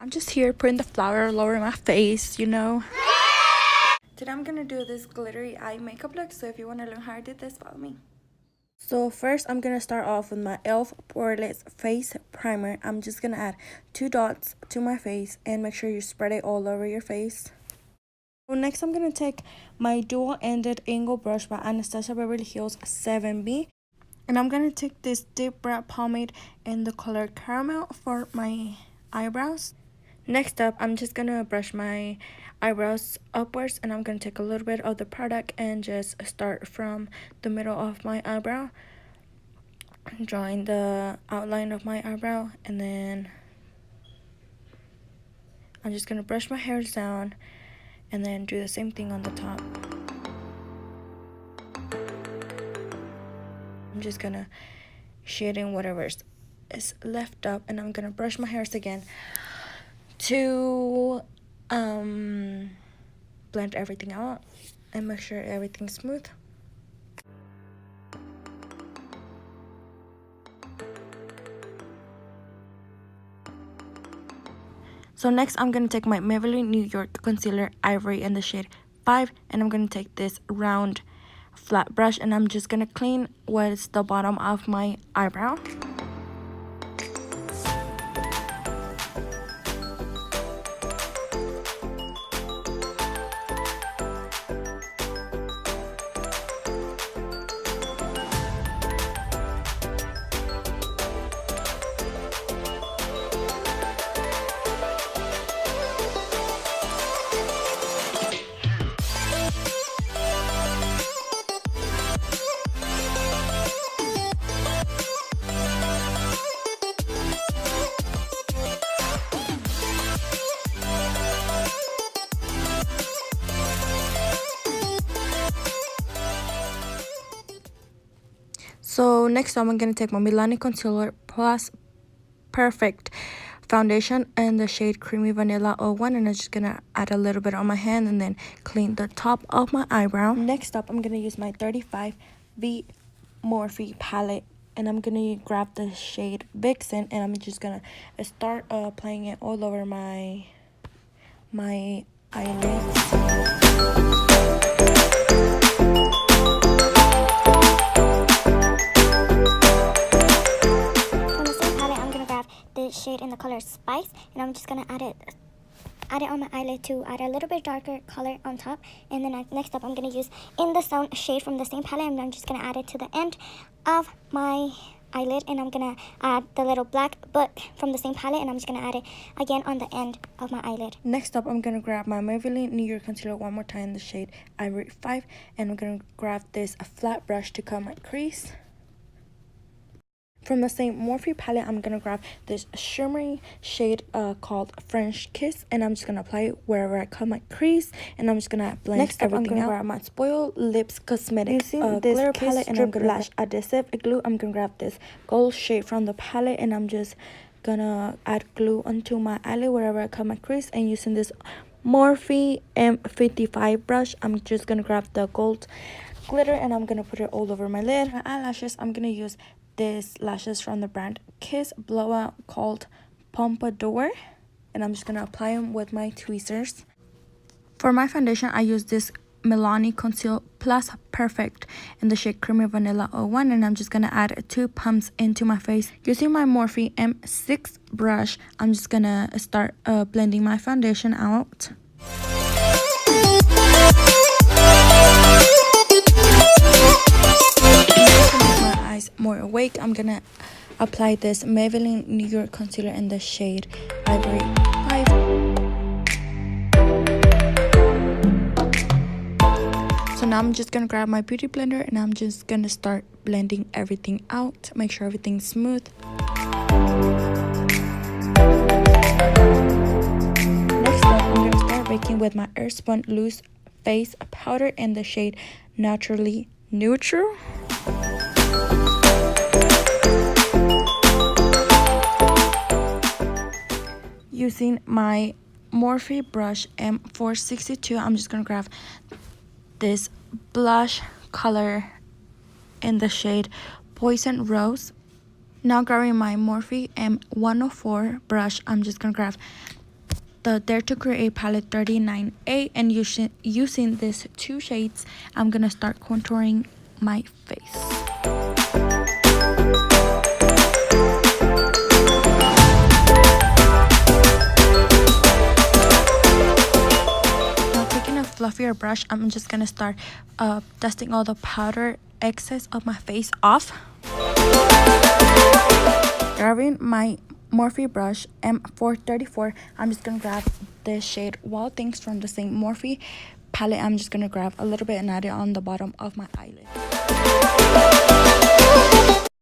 I'm just here putting the flower all over my face, you know. Today I'm gonna do this glittery eye makeup look, so if you wanna learn how I did this, follow me. So first I'm gonna start off with my e.l.f. Poreless Face Primer. I'm just gonna add 2 dots to my face and make sure you spread it all over your face. So next I'm gonna take my dual-ended angle brush by Anastasia Beverly Hills 7B. And I'm gonna take this deep brown pomade in the color caramel for my eyebrows. Next up, I'm just gonna brush my eyebrows upwards, and I'm gonna take a little bit of the product and just start from the middle of my eyebrow, drawing the outline of my eyebrow, and then I'm just gonna brush my hairs down and then do the same thing on the top. I'm just gonna shade in whatever is left up, and I'm gonna brush my hairs again to blend everything out and make sure everything's smooth. So next I'm going to take my Maybelline New York Concealer Ivory in the shade 5, and I'm going to take this round flat brush and I'm just going to clean what's the bottom of my eyebrow. So next I'm going to take my Milani Concealer Plus Perfect foundation in the shade Creamy Vanilla 01, and I'm just going to add a little bit on my hand and then clean the top of my eyebrow. Next up, I'm going to use my 35V Morphe palette, and I'm going to grab the shade Vixen, and I'm just going to start applying it all over my eyelids. Shade in the color Spice, and I'm just gonna add it on my eyelid to add a little bit darker color on top. And then next up I'm gonna use In the Stone shade from the same palette, and I'm just gonna add it to the end of my eyelid, and I'm gonna add the little black book from the same palette, and I'm just gonna add it again on the end of my eyelid. Next up, I'm gonna grab my Maybelline New York Concealer one more time in the shade Ivory 5, and I'm gonna grab this flat brush to cut my crease. From the same Morphe palette, I'm going to grab this shimmery shade called French Kiss, and I'm just going to apply it wherever I cut my crease, and I'm just going to blend everything out. Next up, I'm going to grab my Spoiled Lips Cosmetics glitter palette, and I'm going to lash adhesive glue. I'm going to grab this gold shade from the palette, and I'm just going to add glue onto my eyelid wherever I cut my crease, and using this Morphe M55 brush, I'm just going to grab the gold glitter, and I'm going to put it all over my lid. My eyelashes, I'm going to use these lashes from the brand Kiss Blowout called Pompadour, and I'm just gonna apply them with my tweezers. For my foundation, I use this Milani Conceal Plus Perfect in the shade Creamy Vanilla 01, and I'm just gonna add 2 pumps into my face. Using my Morphe M6 brush, I'm just gonna start blending my foundation out. More awake, I'm gonna apply this Maybelline New York Concealer in the shade Ivory 5. So now I'm just gonna grab my beauty blender, and I'm just gonna start blending everything out, make sure everything's smooth. Next up, I'm gonna start baking with my Airspun Loose Face Powder in the shade Naturally Neutral. Using my Morphe brush M462, I'm just going to grab this blush color in the shade Poison Rose. Now grabbing my Morphe M104 brush, I'm just going to grab the Dare to Create palette 39A, and using these two shades, I'm gonna start contouring my face. Now taking a fluffier brush, I'm just gonna start dusting all the powder excess of my face off. Grabbing my Morphe brush M434, I'm just gonna grab this shade Wild Things from the same Morphe palette. I'm just gonna grab a little bit and add it on the bottom of my eyelid.